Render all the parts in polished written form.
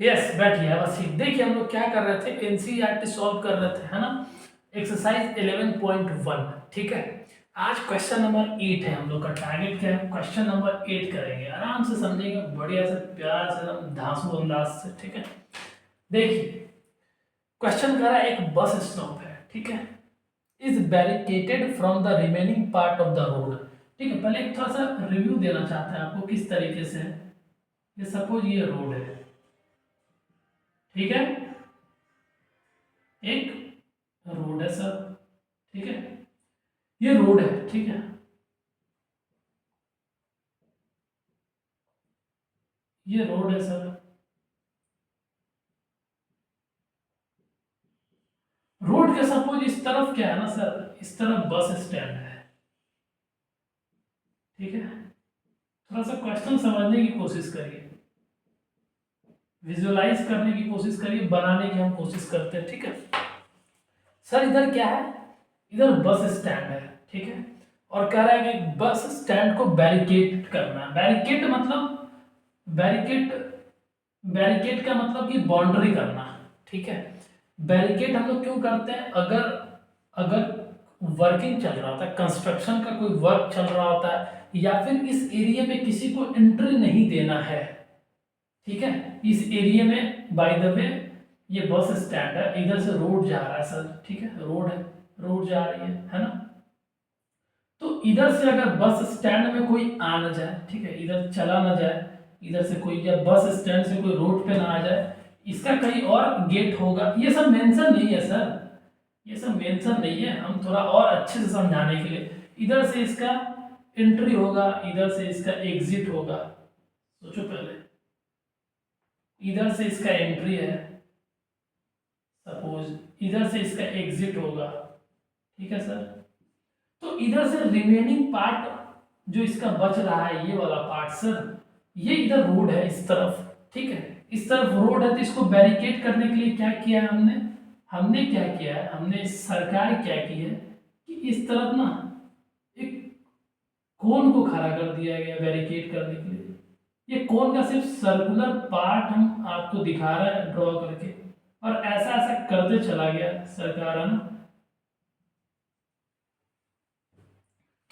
Yes बैठिए बस ठीक। देखिए हम लोग क्या कर रहे थे, एनसीईआरटी सॉल्व कर रहे थे, है ना। एक्सरसाइज 11.1, ठीक है। आज क्वेश्चन नंबर 8 है। हम लोग का टारगेट क्या है, क्वेश्चन नंबर 8 करेंगे। आराम से समझेंगे, बढ़िया से प्यार से एकदम धांसू अंदाज से, ठीक है। देखिए क्वेश्चन कह रहा है, एक बस स्टॉप है, ठीक है, is barricaded from the remaining part of the road. ठीक है, पहले एक थोड़ा सा रिव्यू देना चाहते हैं आपको किस तरीके से है। ये सपोज ये रोड है, ठीक है, एक रोड है सर, ठीक है, ये रोड है, ठीक है, ये रोड है सर। रोड के सपोज इस तरफ क्या है ना सर, इस तरफ बस स्टैंड है, ठीक है। थोड़ा सा क्वेश्चन समझने की कोशिश करिए, विजुअलाइज करने की कोशिश करिए, बनाने की हम कोशिश करते हैं, ठीक है। सर इधर क्या है, इधर बस स्टैंड है, ठीक है, और कह रहा है कि बस स्टैंड को बैरिकेड करना है। बैरिकेड मतलब बैरिकेड बैरिकेड का मतलब कि बाउंड्री करना, ठीक है। बैरिकेड हम लोग क्यों करते हैं, अगर अगर वर्किंग चल रहा होता है, कंस्ट्रक्शन का कोई वर्क चल रहा होता है, या फिर इस एरिया में किसी को एंट्री नहीं देना है, ठीक है। इस एरिया में बाय द वे ये बस स्टैंड है, इधर से रोड जा रहा है सर, ठीक है, रोड है, रोड जा रही है ना। तो इधर से अगर बस स्टैंड में कोई आ ना जाए, ठीक है, इधर चला ना जाए, इधर से कोई, या बस स्टैंड से कोई रोड पे ना आ जाए, इसका कहीं और गेट होगा। ये सब मेंशन नहीं है सर, ये सब मेंशन नहीं है, हम थोड़ा और अच्छे से समझाने के लिए, इधर से इसका एंट्री होगा, इधर से इसका एग्जिट होगा। सोचो पहले, इधर से इसका एंट्री है, सपोज इधर से इसका एग्जिट होगा, ठीक है सर। तो इधर से रिमेनिंग पार्ट जो इसका बच रहा है, ये वाला पार्ट सर, ये इधर रोड है इस तरफ, ठीक है, इस तरफ रोड है। तो इसको बैरिकेड करने के लिए क्या किया है हमने, हमने क्या किया है, हमने सरकार क्या की है कि इस तरफ ना एक कोन को खड़ा कर दिया गया बैरिकेड करने के लिए। ये कोन का सिर्फ सर्कुलर पार्ट हम आपको दिखा रहे हैं ड्रॉ करके, और ऐसा ऐसा करते चला गया सरकार, है ना।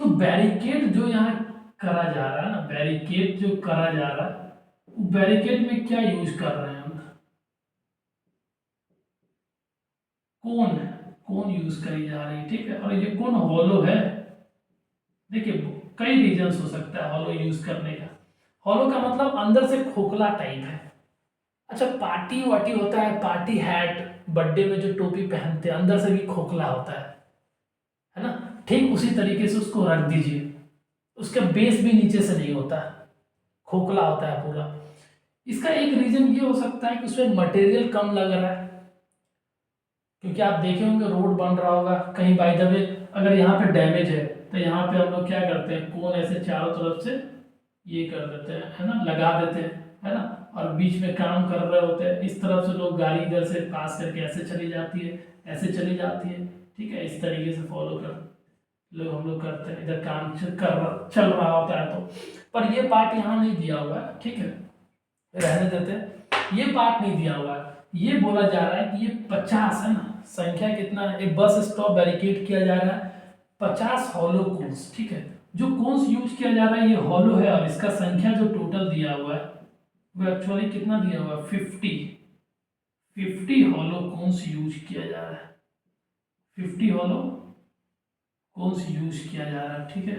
तो बैरिकेड जो यहाँ करा जा रहा है ना, बैरिकेड जो करा जा रहा है, वो बैरिकेड में क्या यूज कर रहे हैं हम, कोन, कोन यूज करी जा रही है, ठीक है। और ये कोन हॉलो है। देखिए कई रीजंस हो सकता है हॉलो यूज करने का। हॉलो का मतलब अंदर से खोखला टाइप है। अच्छा पार्टी वाटी होता है, पार्टी हैट, बर्थडे में जो टोपी पहनते हैं, अंदर से भी खोखला होता है ना। ठीक उसी तरीके से उसको रख दीजिए, उसका बेस भी नीचे से नहीं होता, खोखला होता है पूरा। इसका एक रीजन ये हो सकता है कि उसमें मटेरियल कम लग रहा है, क्योंकि आप देखे होंगे रोड बन रहा होगा कहीं, बाय द वे अगर यहाँ पे डैमेज है तो यहाँ पे हम लोग क्या करते हैं, कोन ऐसे चारों तरफ से ये कर देते हैं, है ना, लगा देते हैं, है ना। और बीच में काम कर रहे होते हैं, इस तरफ से लोग गाड़ी इधर से पास करके ऐसे चली जाती है, ऐसे चली जाती है, ठीक है। इस तरीके से फॉलो कर लोग हम लोग करते हैं, इधर काम चल रहा होता है तो। पर ये पार्ट यहाँ नहीं दिया हुआ है, ठीक है, रहने देते हैं, ये पार्ट नहीं दिया हुआ है। ये बोला जा रहा है कि ये 50 है ना, संख्या कितना है, एक बस स्टॉप बैरिकेड किया जा रहा है 50 हॉलो कोन्स, ठीक है। जो कोन्स यूज किया जा रहा है ये हॉलो है, और इसका संख्या जो टोटल दिया हुआ है वो एक्चुअली कितना दिया हुआ है, 50 हॉलो कोन्स यूज किया जा रहा है, 50 हॉलो कोन्स यूज किया जा रहा है, ठीक है।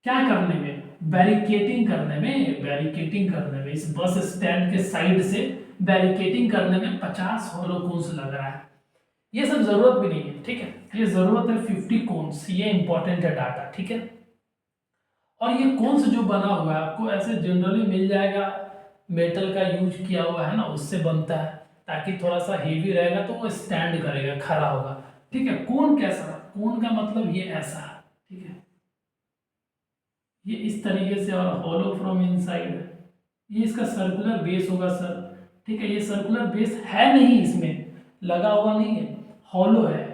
क्या करने में, बैरिकेटिंग करने में, बैरिकेटिंग करने में, इस बस स्टैंड के साइड से बैरिकेटिंग करने में 50 हॉलो कोन्स लग रहा है। ये सब जरूरत भी नहीं है, ठीक है, ये जरूरत है 50 कोन्स, ये इंपॉर्टेंट है डाटा, ठीक है। और ये कोन्स जो बना हुआ है आपको ऐसे जनरली मिल जाएगा, मेटल का यूज किया हुआ है ना, उससे बनता है, ताकि थोड़ा सा हेवी रहेगा तो वो स्टैंड करेगा, खड़ा होगा, ठीक है। कोन कैसा, कोन का मतलब ये ऐसा, ठीक है, ये इस तरीके से, और हॉलो फ्रॉम इनसाइड, ये इसका सर्कुलर बेस होगा सर, ठीक है। ये सर्कुलर बेस है नहीं, इसमें लगा हुआ नहीं है, हॉलो है,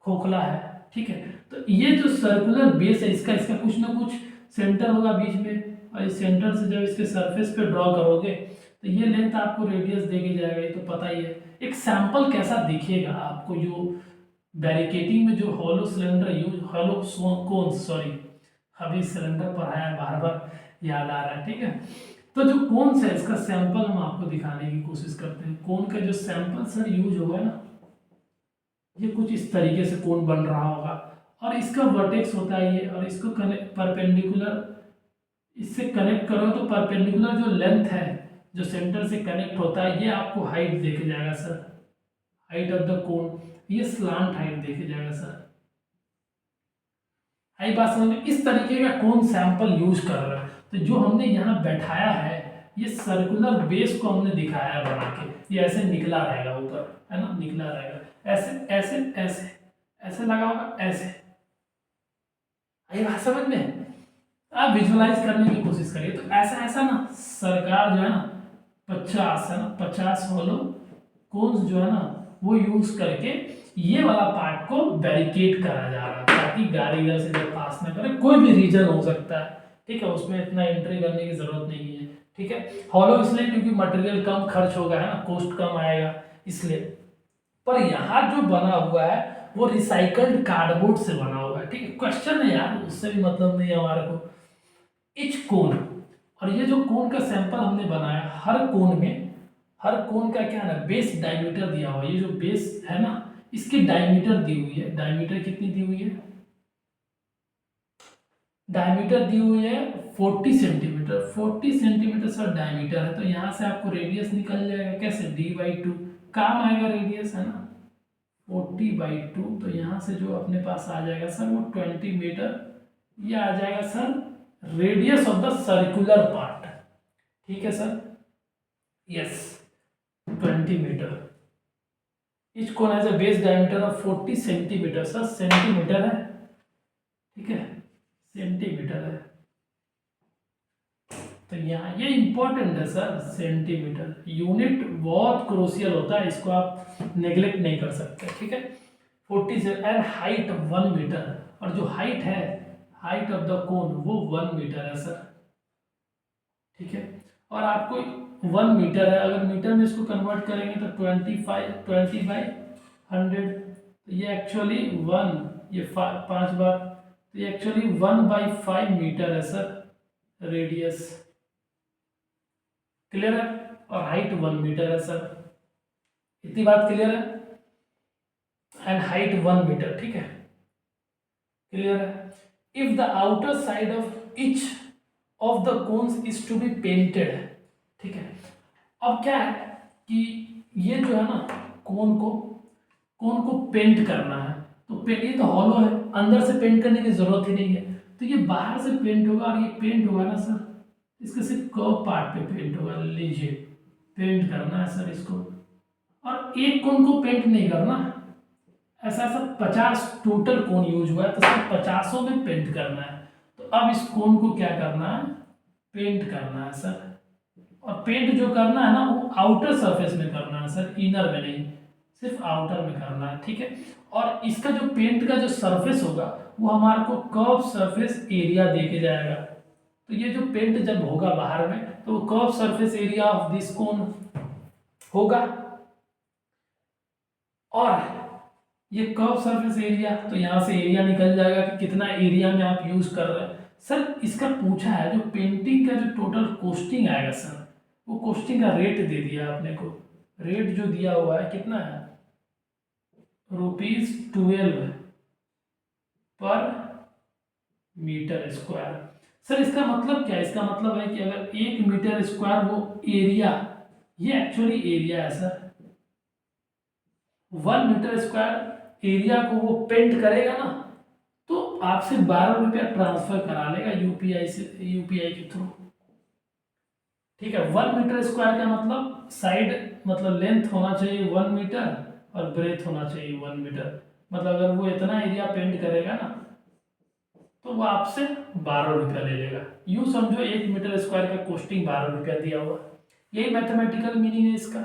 खोखला है, ठीक है। तो ये जो सर्कुलर बेस है इसका, इसका कुछ ना कुछ सेंटर होगा बीच में, और इस सेंटर से जब इसके सरफेस पे ड्रॉ करोगे तो ये लेंथ आपको रेडियस दे के जाएगा, ये तो पता ही है। एक सैंपल कैसा दिखेगा आपको, जो बैरिकेडिंग में जो हॉलो सिलेंडर यूज, हॉलो कोन सॉरी, अभी सिलेंडर पर आया बार बार याद आ रहा है, ठीक है। तो जो कोन है इसका सैंपल हम आपको दिखाने की कोशिश करते हैं। कोन का जो सैंपल सर यूज होगा ना, ये कुछ इस तरीके से कोन बन रहा होगा, और इसका वर्टेक्स होता है ये, और इसको कनेक्ट परपेंडिकुलर, इससे कनेक्ट करो तो परपेंडिकुलर जो लेंथ है जो सेंटर से कनेक्ट होता है, ये आपको हाइट देके जाएगा sir, height of the cone, ये स्लांट हाइट देके जाएगा सर। आई बात समझ में? इस तरीके का कोन सैंपल यूज कर रहा है। तो जो हमने यहाँ बैठाया है, ये सर्कुलर बेस को हमने दिखाया है बना के, ये ऐसे निकला रहेगा ऊपर, है ना, निकला रहेगा, ऐसे ऐसे ऐसे ऐसे लगा होगा, ऐसे। आई बात समझ में? आप विजुअलाइज करने की कोशिश करिए। तो ऐसा ऐसा ना सरकार जो है ना 50 है ना, 50 होलो कोन्स जो है ना वो यूज करके ये वाला पार्ट को बैरिकेड करा जा रहा है, ताकि गाड़ी इधर से इधर पास ना करे। कोई भी रीजन हो सकता है, ठीक है, उसमें इतना एंट्री करने की जरूरत नहीं है, ठीक है। हॉलो इसलिए क्योंकि मटेरियल कम खर्च होगा, है ना, कॉस्ट कम आएगा इसलिए। पर यहाँ जो बना हुआ है वो रिसाइकल्ड कार्डबोर्ड से बना हुआ है, ठीक है। क्वेश्चन है यार, उससे भी मतलब नहीं है हमारे को। इच कोन, और ये जो कोन का सैंपल हमने बनाया, हर कोन में, हर कोन का क्या है ना बेस डायमीटर दिया हुआ है। ये जो बेस है ना इसकी डायमीटर दी हुई है, डायमीटर कितनी दी हुई है, डायमीटर दी हुई है 40 सेंटीमीटर, 40 सेंटीमीटर सर डायमीटर है। तो यहाँ से आपको रेडियस निकल जाएगा, कैसे, d/2 काम आएगा रेडियस, है ना, 40/2। तो यहाँ से जो अपने पास आ जाएगा सर वो 20 मीटर, ये आ जाएगा sir radius of the circular part, ठीक है sir, yes 20 metre. Each cone has a base diameter of 40 centimetre, sir centimetre है, ठीक है, सेंटीमीटर है। तो यहाँ ये इंपॉर्टेंट है सर, सेंटीमीटर यूनिट बहुत क्रूशियल होता है, इसको आप नेग्लेक्ट नहीं कर सकते, ठीक है। 40 से, एंड हाइट 1 मीटर, और जो हाइट है, हाइट ऑफ द कोन वो 1 मीटर है सर, ठीक है। और आपको 1 मीटर है, अगर मीटर में इसको कन्वर्ट करेंगे तो 20/100, तो ये एक्चुअली 1, ये 5 बार, तो ये एक्चुअली 1/5 मीटर है सर रेडियस, क्लियर है। और हाइट 1 मीटर है सर, इतनी बात क्लियर है, एंड हाइट 1 मीटर, ठीक है, क्लियर है। If the outer side of each of the cones is to be painted, ठीक है। अब क्या है कि ये जो है ना कोन को पेंट करना है, तो ये तो हॉलो है, अंदर से पेंट करने की जरूरत ही नहीं है, तो ये बाहर से पेंट होगा, और ये पेंट होगा ना सर, इसका सिर्फ कर्व पार्ट पे पेंट होगा, लीजिए पेंट करना है सर इसको, और एक कोन को पेंट नहीं करना, ऐसा ऐसा 50 टोटल कोन यूज हुआ है, तो सिर्फ 50 में पेंट करना है। तो अब इस कोन को क्या करना है, पेंट करना है सर, और पेंट जो करना है ना वो आउटर सरफेस में करना है सर, इनर में नहीं, सिर्फ आउटर में करना है, ठीक है। और इसका जो पेंट का जो सरफेस होगा वो हमारे को कर्व सरफेस एरिया दे के जाएगा। तो ये जो पेंट जब होगा बाहर में, तो वो curve surface area of this cone होगा, और ये कर्व सरफेस एरिया, तो यहाँ से एरिया निकल जाएगा कि कितना एरिया में आप यूज कर रहे हैं। सर इसका पूछा है जो पेंटिंग का जो टोटल कॉस्टिंग आएगा सर, वो कॉस्टिंग का रेट दे दिया आपने को, रेट जो दिया हुआ है कितना है, ₹12 पर मीटर स्क्वायर। सर इसका मतलब क्या है, इसका मतलब है कि अगर 1 मीटर स्क्वायर वो एरिया, ये एक्चुअली एरिया है सर, 1 मीटर स्क्वायर एरिया को वो पेंट करेगा ना, तो आपसे 12 रुपया ट्रांसफर करा लेगा यूपीआई से, यूपीआई के थ्रू, ठीक है। 1 मीटर स्क्वायर का मतलब साइड, मतलब लेंथ होना चाहिए 1 मीटर, और ब्रेथ होना चाहिए 1 मीटर, मतलब अगर वो इतना एरिया पेंट करेगा ना तो वो आपसे 12 रुपया ले लेगा। यूं समझो 1 मीटर स्क्वायर का कॉस्टिंग 12 रुपया दिया हुआ, यही मैथमेटिकल मीनिंग है इसका।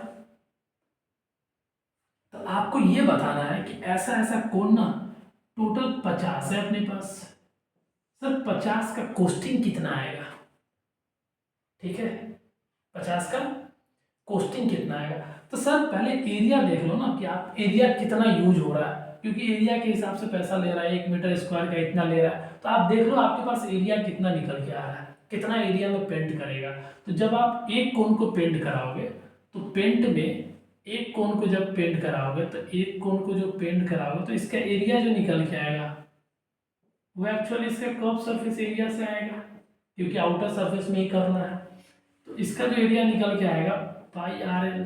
तो आपको ये बताना है कि ऐसा ऐसा कोण ना टोटल 50 है अपने पास, सर 50 का कॉस्टिंग कितना आएगा, ठीक है, 50 का कोस्टिंग कितना आएगा। तो सर पहले एरिया देख लो ना कि आप एरिया कितना यूज हो रहा है, क्योंकि एरिया के हिसाब से पैसा ले रहा है, 1 मीटर स्क्वायर का इतना ले रहा है, तो आप देख लो आपके पास एरिया कितना निकल के आ रहा है, कितना एरिया में पेंट करेगा। तो जब आप एक कोन को पेंट कराओगे तो पेंट में एक कोन को जब पेंट कराओगे तो एक कोन को जो पेंट कराओगे तो इसका एरिया जो निकल के आएगा वो एक्चुअली इसके कर्व सरफेस एरिया से आएगा, क्योंकि आउटर सरफेस में ही करना है। तो इसका जो एरिया निकल के आएगा पाई आर एल।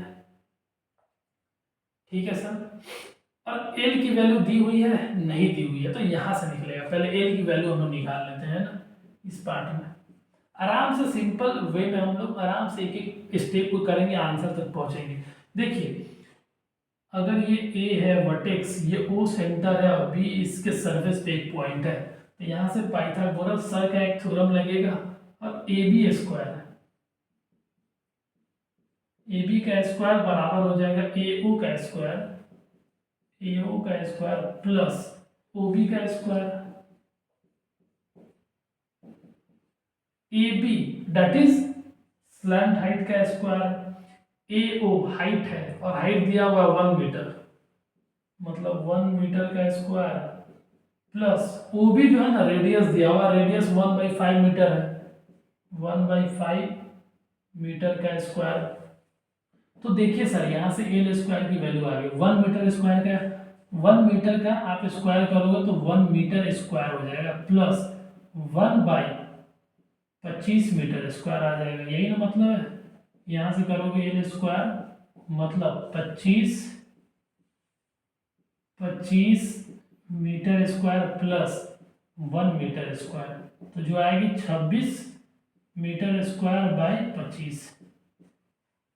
ठीक है सर। और एल की वैल्यू दी हुई है, नहीं दी हुई है, तो यहां से निकलेगा। पहले एल की वैल्यू हम लोग निकाल लेते हैं ना इस पार्ट में। आराम से सिंपल वे में हम लोग आराम से एक एक स्टेप को करेंगे, आंसर तक पहुंचेंगे। देखिए अगर ये ए है वर्टेक्स, ये ओ सेंटर है और बी इसके सरफेस पे एक पॉइंट है, तो यहाँ से पाइथागोरस सर का एक थ्योरम लगेगा और ए बी स्क्वायर है, ए बी का स्क्वायर बराबर हो जाएगा ए ओ का स्क्वायर, ए ओ का स्क्वायर प्लस ओ बी का square. A B that is slant height का स्क्वायर, ए ओ हाइट है और हाइट दिया हुआ 1 मीटर, मतलब 1 मीटर का स्क्वायर प्लस ओ बी जो है ना रेडियस दिया हुआ, रेडियस 1/5 मीटर है, 1/5 मीटर का स्क्वायर। तो देखिए सर यहाँ से एल स्क्वायर की वैल्यू आ गई 1 मीटर स्क्वायर का, 1 मीटर का आप स्क्वायर करोगे तो 1 मीटर स्क्वायर हो जाएगा प्लस 1/25 मीटर स्क्वायर आ जाएगा, यही ना मतलब है। यहाँ से करोगे एल स्क्वायर मतलब 25 metre square plus 1 metre square, तो जो आएगी 26 मीटर स्क्वायर बाय 25।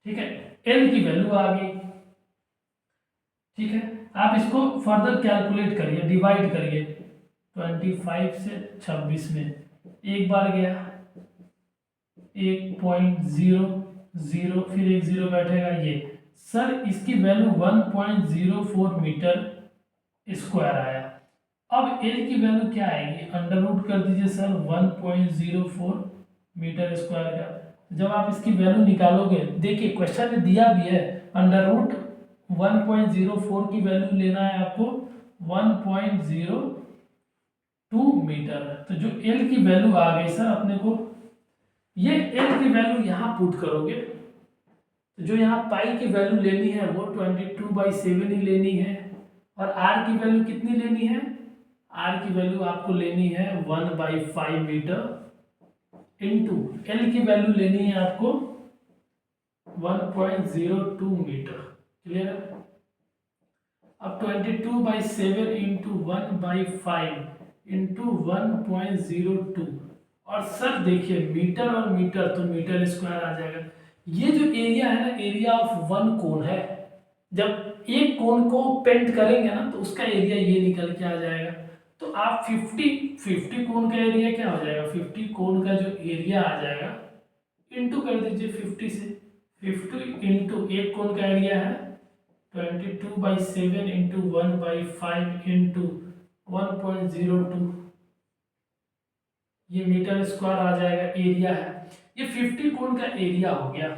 ठीक है, एल की वैल्यू आ गई। ठीक है, आप इसको फर्दर कैलकुलेट करिए, डिवाइड करिए 25 से 26 में, एक बार गया 1.00, फिर एक जीरो बैठेगा ये। सर इसकी वैल्यू 1.04 मीटर स्क्वायर आया। अब एल की वैल्यू क्या आएगी, अंडर रूट कर दीजिए सर 1.04 मीटर स्क्वायर का। जब आप इसकी वैल्यू निकालोगे, देखिए क्वेश्चन में दिया भी है अंडर रूट 1.04 की वैल्यू लेना है आपको 1.02 मीटर। तो जो एल की वैल्यू आ गई सर अपने को, ये एल की वैल्यू यहाँ पुट करोगे तो जो यहाँ पाई की वैल्यू लेनी है वो 22/7 ही लेनी है, और आर की वैल्यू कितनी लेनी है, आर की वैल्यू आपको लेनी है 1/5 मीटर इंटू एल की वैल्यू लेनी है आपको 1.02 मीटर। क्लियर है। अब 22/7 इंटू 1/5 इंटू 1.02, और सर देखिए मीटर और मीटर तो मीटर स्क्वायर आ जाएगा। ये जो एरिया है ना, एरिया ऑफ वन कोन है। जब एक कोन को पेंट करेंगे ना तो उसका एरिया ये निकल के आ जाएगा। तो आप 50 कोन का एरिया क्या हो जाएगा, 50 कोन का जो एरिया आ जाएगा इंटू कर दीजिए 50 से, 50 इंटू एक कोन का एरिया है 22/7 इंटू 1/5 इंटू 1.02, ये मीटर स्क्वायर आ जाएगा, एरिया है। ये 50 कोन का एरिया हो गया।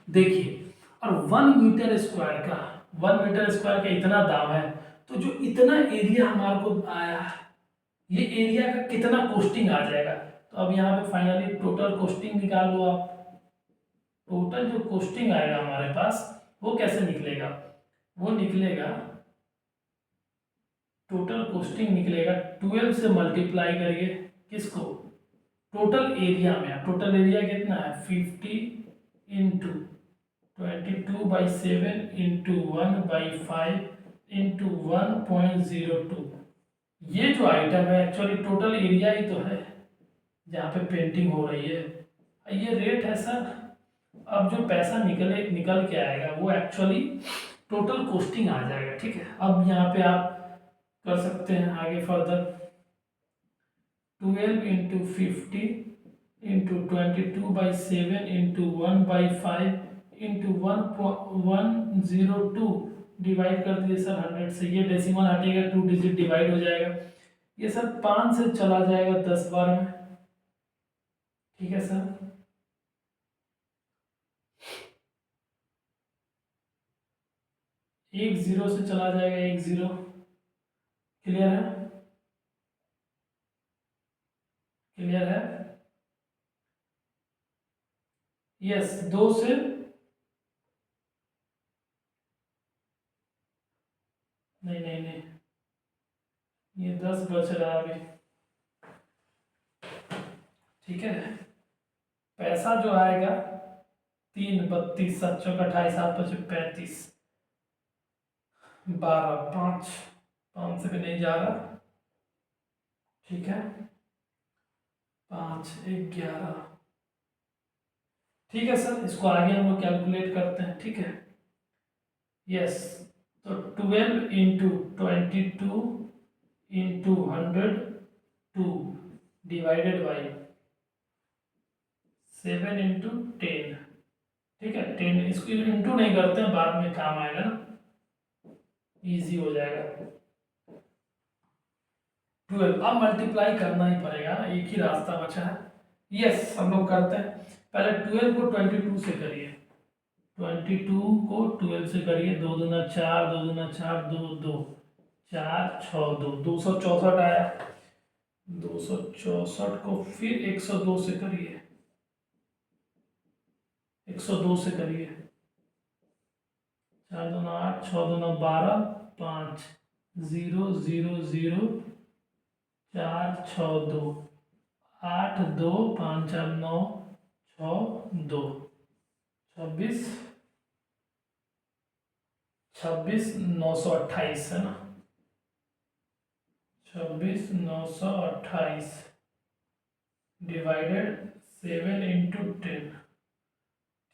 देखिए, और 1 मीटर स्क्वायर का, 1 मीटर स्क्वायर का इतना दाम है, तो जो इतना एरिया हमारे को आया, ये एरिया का कितना कोस्टिंग आ जाएगा। तो अब यहाँ पे फाइनली टोटल कोस्टिंग निकाल लो आप। टोटल जो कोस्टिंग आएगा हमारे पास वो कैसे निकलेगा, वो निकलेगा, टोटल कोस्टिंग निकलेगा 12 से मल्टीप्लाई करिए किसको, टोटल एरिया में। टोटल एरिया कितना है 50 इंटू 22/7 इंटू 1/5 इंटू 1.02। ये जो आइटम है एक्चुअली टोटल एरिया ही तो है जहाँ पे पेंटिंग हो रही है, ये रेट है सर। अब जो पैसा निकल के आएगा वो एक्चुअली टोटल कॉस्टिंग आ जाएगा। ठीक है, अब यहाँ पे आप कर सकते हैं आगे further 12 into 50 into 22/7 into 1/5 into 1.02 divide कर दिए सर 100 से, ये डेसिमल हटेगा 2 डिजिट डिवाइड हो जाएगा, ये सर 5 से चला जाएगा 10 बार में। ठीक है सर, एक जीरो से चला जाएगा, एक जीरो। क्लियर है? क्लियर है? यस, दो से नहीं नहीं नहीं, ये 10 बच रहा है अभी। ठीक है, पैसा जो आएगा 3 32 7 चौक 28 7 5 35 12 5 5 से भी नहीं जा रहा। ठीक है, 5 11। ठीक है सर, इसको आगे हम लोग कैलकुलेट करते हैं। ठीक है, यस। तो 12 into 22 into 102 divided by 7 into 10। ठीक है, 10, इसको इंटू नहीं करते हैं, बाद में काम आएगा ना, इजी हो जाएगा। 12 अब मल्टीप्लाई करना ही पड़ेगा ना, एक ही रास्ता बचा है। यस, हम लोग करते हैं। पहले 12 को 22 से करिए, 22 को 12 से करिए। 2 दूना 4, 2 दूना 4, 2 2 4 6 2 264 आया। 264 को फिर 102 से करिए, 102 से करिए। 4 दूना 8, 6 दूना 12, 5 0 0 0 4 6 2 8 2 5 4 9 6 2 26 26 928 है ना, 26 928 डिवाइडेड 7 इंटू 10।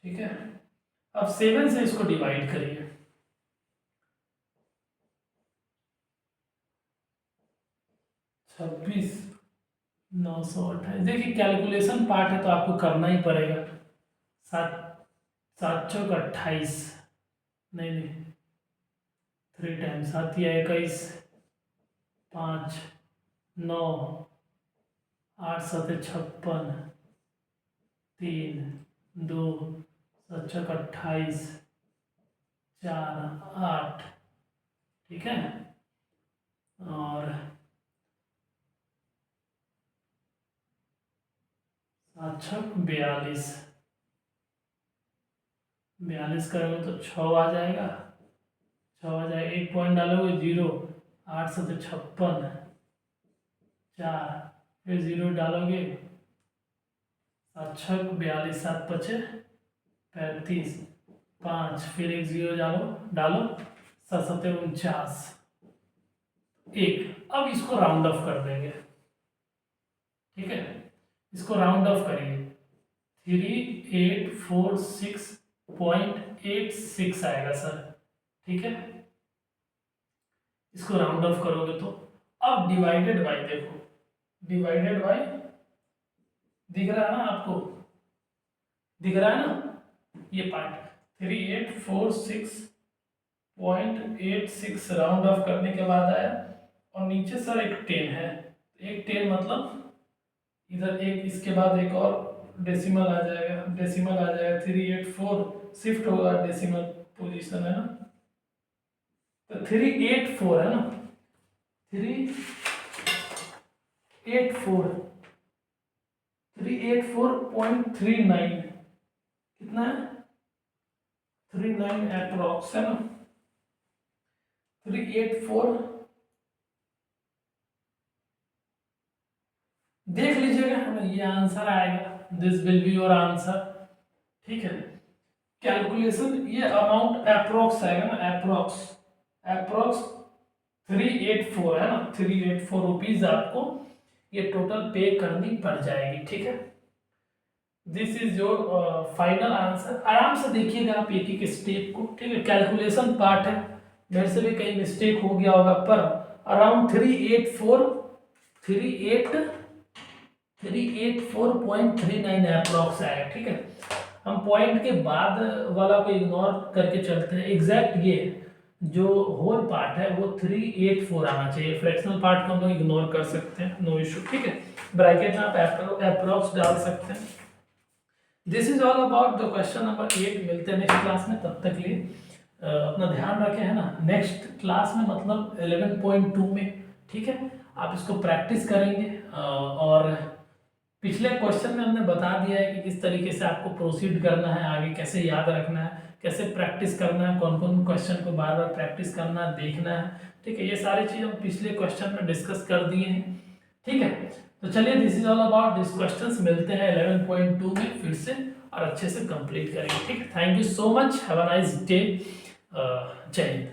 ठीक है, अब 7 से इसको डिवाइड करिए। 26 928, देखिए कैलकुलेशन पार्ट है तो आपको करना ही पड़ेगा। 7 7 चौक 28, नहीं नहीं, 3 टाइम्स 7 या 21, 5 9 8 7 56, 3 2 7 चौक 28 4 8। ठीक है, और 7 छक 42, 42 करोगे तो 6 आ जाएगा, 6 आ जाएगा। एक पॉइंट डालोगे 0, 8 7 56 4, फिर 0 डालोगे, 7 छक 42, 7 पचे 35, 5, फिर एक 0 डालो डालो, 7 7 49 1। अब इसको राउंड ऑफ कर देंगे। ठीक है, इसको राउंड ऑफ करिए, 3846.86 आएगा सर। ठीक है, इसको राउंड ऑफ करोगे तो अब डिवाइडेड बाय, देखो डिवाइडेड बाय दिख रहा है ना आपको, दिख रहा है ना ये पार्ट, 3846.86 राउंड ऑफ करने के बाद आया। और नीचे सर एक 10 है, एक 10 मतलब इधर एक, इसके बाद एक और डेसिमल आ जाएगा, डेसिमल आ जाएगा 384, शिफ्ट होगा डेसिमल पोजीशन है ना, तो 384 है ना, 384.39 कितना है, 39 अप्रोक्स है ना, 384 देख लीजिएगा, ये आंसर आएगा, this will be your answer. ठीक है, कैलकुलेशन ये अमाउंट अप्रोक्स आएगा ना, अप्रोक्स 384 है ना, 384 रुपीज आपको ये टोटल पे करनी पड़ जाएगी। ठीक है, this is your final answer. आराम से देखिएगा आप एक एक स्टेप को। ठीक है, कैलकुलेशन पार्ट है, मेरे से भी कहीं मिस्टेक हो गया होगा, पर अराउंड 384.39 अप्रोक्स आएगा। ठीक है, हम पॉइंट के बाद वाला को इग्नोर करके चलते हैं। एग्जैक्ट ये जो होल पार्ट है वो 384 आना चाहिए, फ्रैक्शनल पार्ट को हम लोग इग्नोर कर सकते हैं, नो इशू। ठीक है, ब्रैकेट में आप अप्रोक्स डाल सकते हैं। This is all about the question number 8। मिलते हैं नेक्स्ट क्लास में, तब तक लिए अपना ध्यान रखें, है ना। नेक्स्ट क्लास में मतलब 11.2 में, ठीक है, आप इसको प्रैक्टिस करेंगे। और पिछले क्वेश्चन में हमने बता दिया है कि किस तरीके से आपको प्रोसीड करना है, आगे कैसे याद रखना है, कैसे प्रैक्टिस करना है, कौन कौन क्वेश्चन को बार बार प्रैक्टिस करना है, देखना है, ठीक है। ये सारी चीज़ हम पिछले क्वेश्चन में डिस्कस कर दिए हैं, ठीक है। तो चलिए, this is all about this questions. मिलते हैं 11.2 में फिर से और अच्छे से कंप्लीट करेंगे, ठीक है। Thank you so much, have a nice day, जय हिंद।